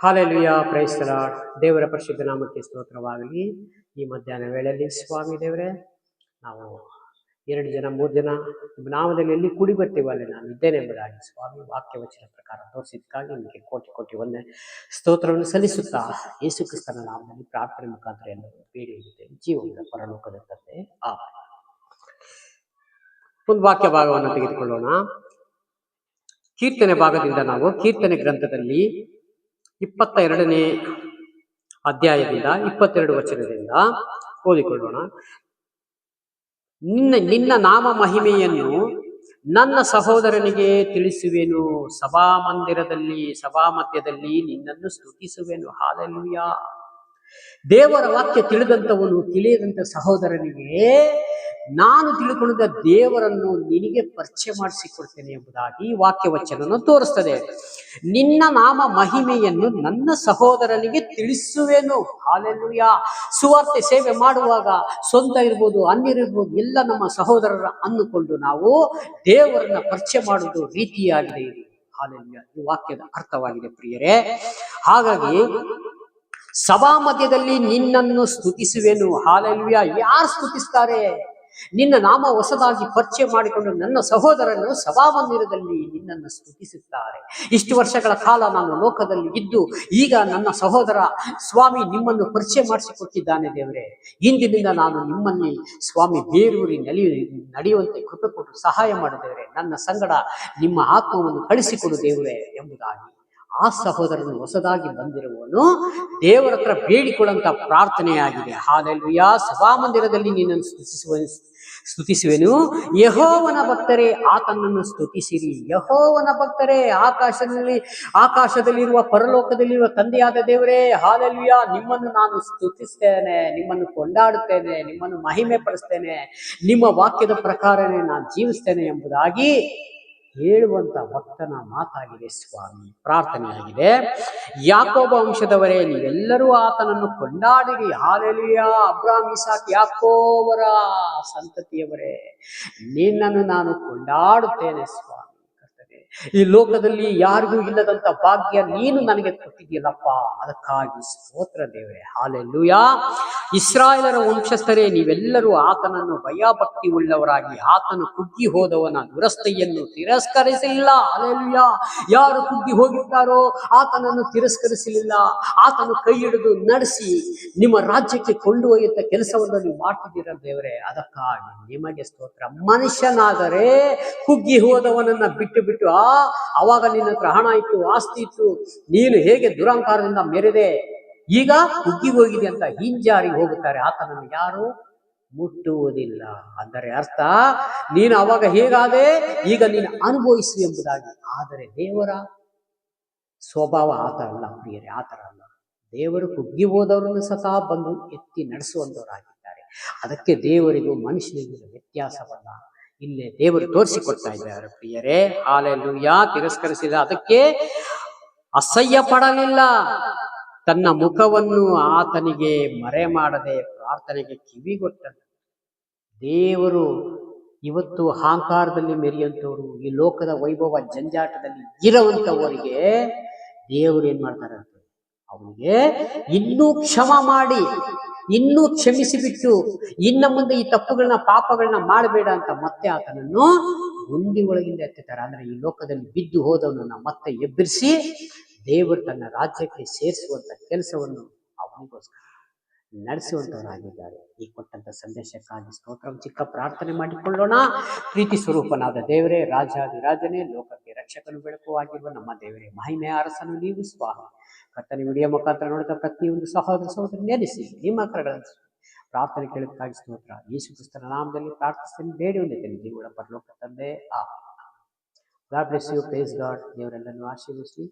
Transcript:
Hallelujah, price the lord. ದೇವರ ಪರಿಶುದ್ಧ ನಾಮಕ್ಕೆ ಸ್ತೋತ್ರವಾಗಲಿ. ಈ ಮಧ್ಯಾಹ್ನ ವೇಳೆಯಲ್ಲಿ ಸ್ವಾಮಿ ದೇವರೇ, ನಾವು 2 ಜನ 3 ಜನ ನಿಮ್ಮ ನಾಮದಲ್ಲಿ ಎಲ್ಲಿ ಕೂಡಿ ಬರ್ತೀವೋ ಅಲ್ಲಿ ನಾನು ಇದ್ದೇನೆ ಎಂಬುದಾಗಿ ಸ್ವಾಮಿ ವಾಕ್ಯ ವಚನ ಪ್ರಕಾರ ತೋರಿಸಿದ್ದಕ್ಕಾಗಿ ನಿಮಗೆ ಕೋಟಿ ಕೋಟಿ ಒಂದೇ ಸ್ತೋತ್ರವನ್ನು ಸಲ್ಲಿಸುತ್ತಾ ಯೇಸು ಕ್ರಿಸ್ತನ ನಾಮದಲ್ಲಿ ಪ್ರಾರ್ಥನೆ ಮುಖಾಂತರ ಎಲ್ಲರೂ ಬೇಡಿ ಇರುತ್ತೇವೆ. ಜೀವನದ ಪರಲೋಕದ ತಂದೆ, ಆಮೆನ್. ಒಂದು ವಾಕ್ಯ ಭಾಗವನ್ನು ತೆಗೆದುಕೊಳ್ಳೋಣ. ಕೀರ್ತನೆ ಭಾಗದಿಂದ ನಾವು ಕೀರ್ತನೆ ಗ್ರಂಥದಲ್ಲಿ 22ನೇ ಅಧ್ಯಾಯದಿಂದ 22 ವಚನದಿಂದ ಓದಿಕೊಳ್ಳೋಣ. ನಿನ್ನ ನಾಮ ಮಹಿಮೆಯನ್ನು ನನ್ನ ಸಹೋದರನಿಗೆ ತಿಳಿಸುವೆನು, ಸಭಾ ಮಧ್ಯದಲ್ಲಿ ನಿನ್ನನ್ನು ಸ್ತುತಿಸುವೆನು. ಹಾಲೆಲೂಯಾ. ದೇವರ ವಾಕ್ಯ ತಿಳಿದಂಥವನು ತಿಳಿಯದಂತ ಸಹೋದರನಿಗೆ ನಾನು ತಿಳ್ಕೊಂಡಿದ್ದ ದೇವರನ್ನು ನಿನಗೆ ಪರಿಚಯ ಮಾಡಿಸಿಕೊಡ್ತೇನೆ ಎಂಬುದಾಗಿ ವಾಕ್ಯ ವಚನವನ್ನು ತೋರಿಸ್ತದೆ. ನಿನ್ನ ನಾಮ ಮಹಿಮೆಯನ್ನು ನನ್ನ ಸಹೋದರನಿಗೆ ತಿಳಿಸುವೆನು. ಹಾಲೆಲೂಯಾ. ಸುವಾರ್ತೆ ಸೇವೆ ಮಾಡುವಾಗ ಸ್ವಂತ ಇರ್ಬೋದು, ಅನ್ಯರಿರ್ಬೋದು, ಎಲ್ಲ ನಮ್ಮ ಸಹೋದರರ ಅಂದುಕೊಂಡು ನಾವು ದೇವರನ್ನ ಪರಿಚಯ ಮಾಡುವುದು ರೀತಿಯಾಗಿದೆ ಇದು. ಹಾಲೆಲೂಯಾ. ಈ ವಾಕ್ಯದ ಅರ್ಥವಾಗಿದೆ ಪ್ರಿಯರೇ. ಹಾಗಾಗಿ ಸಭಾ ಮಧ್ಯದಲ್ಲಿ ನಿನ್ನನ್ನು ಸ್ತುತಿಸುವೆನು. ಹಾಲೆಲೂಯಾ. ಯಾರು ಸ್ತುತಿಸ್ತಾರೆ? ನಿನ್ನ ನಾಮ ಹೊಸದಾಗಿ ಪರಿಚಯ ಮಾಡಿಕೊಂಡು ನನ್ನ ಸಹೋದರನು ಸಭಾಮಂದಿರದಲ್ಲಿ ನಿನ್ನನ್ನು ಸ್ತುತಿಸುತ್ತಾರೆ. ಇಷ್ಟು ವರ್ಷಗಳ ಕಾಲ ನಾನು ಲೋಕದಲ್ಲಿ ಇದ್ದು ಈಗ ನನ್ನ ಸಹೋದರ ಸ್ವಾಮಿ ನಿಮ್ಮನ್ನು ಪರಿಚಯ ಮಾಡಿಸಿಕೊಟ್ಟಿದ್ದಾನೆ ದೇವರೇ. ಇಂದಿನಿಂದ ನಾನು ನಿಮ್ಮಲ್ಲಿ ಸ್ವಾಮಿ ಬೇರೂರಿ ನಡೆಯುವಂತೆ ಕೃಪೆ ಕೊಟ್ಟು ಸಹಾಯ ಮಾಡಿದೇವರೇ. ನನ್ನ ಸಂಗಡ ನಿಮ್ಮ ಆತ್ಮವನ್ನು ಕಳಿಸಿಕೊಡು ದೇವರೇ ಎಂಬುದಾಗಿ ಆ ಸಹೋದರನು ಹೊಸದಾಗಿ ಬಂದಿರುವವನು ದೇವರ ಹತ್ರ ಬೇಡಿಕೊಳ್ಳುವಂತ ಪ್ರಾರ್ಥನೆಯಾಗಿದೆ. ಹಾಲೆಲೂಯಾ. ಸಭಾಮಂದಿರದಲ್ಲಿ ನಿನ್ನನ್ನು ಸ್ತುತಿಸುವೆನು. ಯೆಹೋವನ ಭಕ್ತರೇ ಆತನನ್ನು ಸ್ತುತಿಸಿರಿ. ಯೆಹೋವನ ಭಕ್ತರೇ, ಆಕಾಶದಲ್ಲಿರುವ ಪರಲೋಕದಲ್ಲಿರುವ ತಂದೆಯಾದ ದೇವರೇ, ಹಾಲೆಲೂಯಾ. ನಿಮ್ಮನ್ನು ನಾನು ಸ್ತುತಿಸ್ತೇನೆ, ನಿಮ್ಮನ್ನು ಕೊಂಡಾಡುತ್ತೇನೆ, ನಿಮ್ಮನ್ನು ಮಹಿಮೆ ಪಡಿಸ್ತೇನೆ, ನಿಮ್ಮ ವಾಕ್ಯದ ಪ್ರಕಾರನೇ ನಾನು ಜೀವಿಸ್ತೇನೆ ಎಂಬುದಾಗಿ ಹೇಳುವಂತ ಭಕ್ತನ ಮಾತಾಗಿದೆ ಸ್ವಾಮಿ, ಪ್ರಾರ್ಥನೆಯಾಗಿದೆ. ಯಾಕೋಬ ವಂಶದವರೇ, ನೀವೆಲ್ಲರೂ ಆತನನ್ನು ಕೊಂಡಾಡಿರಿ. ಹಾಲೆಲೂಯಾ. ಅಬ್ರಾಮ್, ಇಸಾಕ್, ಯಾಕೋಬರ ಸಂತತಿಯವರೇ, ನಿನ್ನನ್ನು ನಾನು ಕೊಂಡಾಡುತ್ತೇನೆ ಸ್ವಾಮಿ. ಈ ಲೋಕದಲ್ಲಿ ಯಾರಿಗೂ ಇಲ್ಲದಂತ ಭಾಗ್ಯ ನೀನು ನನಗೆ ಕೊಟ್ಟಿದ್ದೀಯಲ್ಲಪ್ಪ, ಅದಕ್ಕಾಗಿ ಸ್ತೋತ್ರ ದೇವರೇ. ಹಾಲೆಲೂಯಾ. ಇಸ್ರಾಯೇಲರ ವಂಶಸ್ಥರೇ, ನೀವೆಲ್ಲರೂ ಆತನನ್ನು ಭಯಭಕ್ತಿ ಉಳ್ಳವರಾಗಿ ಆತನು ಕುಗ್ಗಿ ಹೋದವನ ದುರಸ್ತೆಯನ್ನು ತಿರಸ್ಕರಿಸಲಿಲ್ಲ. ಹಾಲೆಲೂಯಾ. ಯಾರು ಕುಗ್ಗಿ ಹೋಗಿರ್ತಾರೋ ಆತನನ್ನು ತಿರಸ್ಕರಿಸಲಿಲ್ಲ. ಆತನು ಕೈ ಹಿಡಿದು ನಡೆಸಿ ನಿಮ್ಮ ರಾಜ್ಯಕ್ಕೆ ಕೊಂಡು ಒಯ್ಯುತ್ತ ಕೆಲಸವನ್ನು ನೀವು ಮಾಡ್ತಿದ್ದೀರ ದೇವರೇ, ಅದಕ್ಕಾಗಿ ನಿಮಗೆ ಸ್ತೋತ್ರ. ಮನುಷ್ಯನಾದರೆ ಕುಗ್ಗಿ ಹೋದವನನ್ನ ಬಿಟ್ಟು ಅವಾಗ ನಿನ್ನ ಹತ್ರ ಹಣ ಇತ್ತು, ಆಸ್ತಿ ಇತ್ತು, ನೀನು ಹೇಗೆ ದುರಹಂಕಾರದಿಂದ ಮೆರೆದೆ, ಈಗ ಕುಗ್ಗಿ ಹೋಗಿದೆ ಅಂತ ಹಿಂಜಾರಿ ಹೋಗುತ್ತಾರೆ. ಆತನನ್ನು ಯಾರು ಮುಟ್ಟುವುದಿಲ್ಲ. ಅಂದರೆ ಅರ್ಥ, ನೀನು ಅವಾಗ ಹೇಗಾದೆ, ಈಗ ನೀನು ಅನುಭವಿಸು ಎಂಬುದಾಗಿ. ಆದರೆ ದೇವರ ಸ್ವಭಾವ ಆತರ ಅಲ್ಲ ಪ್ರಿಯರೇ, ಆತರ ಅಲ್ಲ. ದೇವರು ಕುಗ್ಗಿ ಹೋದವರನ್ನು ಸತಾ ಬಂದು ಎತ್ತಿ ನಡೆಸುವಂತವರಾಗಿದ್ದಾರೆ. ಅದಕ್ಕೆ ದೇವರಿಗೂ ಮನುಷ್ಯನಿಗೂ ವ್ಯತ್ಯಾಸವಲ್ಲ ಇಲ್ಲೇ ದೇವರು ತೋರಿಸಿಕೊಡ್ತಾ ಇದ್ದಾರೆ ಪ್ರಿಯರೇ. ಹಾಲೆಲೂಯಾ. ತಿರಸ್ಕರಿಸಿದ, ಅದಕ್ಕೆ ಅಸಹ್ಯ ಪಡಲಿಲ್ಲ. ತನ್ನ ಮುಖವನ್ನು ಆತನಿಗೆ ಮರೆ ಮಾಡದೆ ಪ್ರಾರ್ಥನೆಗೆ ಕಿವಿಗೊಟ್ಟನು. ದೇವರು ಇವತ್ತು ಅಹಂಕಾರದಲ್ಲಿ ಮೆರೆಯುವಂಥವ್ರು, ಈ ಲೋಕದ ವೈಭವ ಜಂಜಾಟದಲ್ಲಿ ಇರುವಂತವರಿಗೆ ದೇವರು ಏನ್ ಮಾಡ್ತಾರೆ ಅಂತ, ಅವನಿಗೆ ಇನ್ನೂ ಕ್ಷಮ ಮಾಡಿ, ಇನ್ನೂ ಕ್ಷಮಿಸಿಬಿಟ್ಟು, ಇನ್ನ ಮುಂದೆ ಈ ತಪ್ಪುಗಳನ್ನ ಪಾಪಗಳನ್ನ ಮಾಡಬೇಡ ಅಂತ ಮತ್ತೆ ಆತನನ್ನು ಗುಂಡಿ ಒಳಗಿಂದ ಎತ್ತುತ್ತಾರೆ. ಅಂದ್ರೆ ಈ ಲೋಕದಲ್ಲಿ ಬಿದ್ದು ಹೋದವನನ್ನ ಮತ್ತೆ ಎಬ್ಬರಿಸಿ ದೇವರು ತನ್ನ ರಾಜ್ಯಕ್ಕೆ ಸೇರಿಸುವಂತ ಕೆಲಸವನ್ನು ಅವನಿಗೋಸ್ಕರ ನಡೆಸುವಂತವರಾಗಿದ್ದಾರೆ. ಈ ಕೊಟ್ಟಂತ ಸಂದೇಶಕ್ಕಾಗಿ ಸ್ತೋತ್ರ. ಚಿಕ್ಕ ಪ್ರಾರ್ಥನೆ ಮಾಡಿಕೊಳ್ಳೋಣ. ಪ್ರೀತಿ ಸ್ವರೂಪನಾದ ದೇವರೇ, ರಾಜಾದಿರಾಜನೇ, ಲೋಕಕ್ಕೆ ರಕ್ಷಕನು ಬೆಳಕು ಆಗಿರುವ ನಮ್ಮ ದೇವರೇ, ಮಹಿಮೆಯ ಅರಸನು ನೀವು ಸ್ವಾಮಿ. ಕರ್ತನ ವಿಡಿಯೋ ಮುಖಾಂತರ ನೋಡಿದ ಪ್ರತಿಯೊಂದು ಸಹೋದರ ನೆನೆಸಿ ನಿಮ್ಮ ಕರಗಳನ್ನು ಪ್ರಾರ್ಥನೆ ಕೇಳೋದಕ್ಕಾಗಿ ಸ್ತೋತ್ರ. ಯೇಸು ಕ್ರಿಸ್ತನ ನಾಮದಲ್ಲಿ ಪ್ರಾರ್ಥಿಸ್ತೇನೆ, ಬೇಡಿ ಹೊಂದಿದ್ದೇನೆ ಜೀವನ ಪರಲೋಕ ತಂದೆ. God bless you. Praise God. ದೇವರೆಲ್ಲರನ್ನು ಆಶೀರ್ವದಿಸಿ.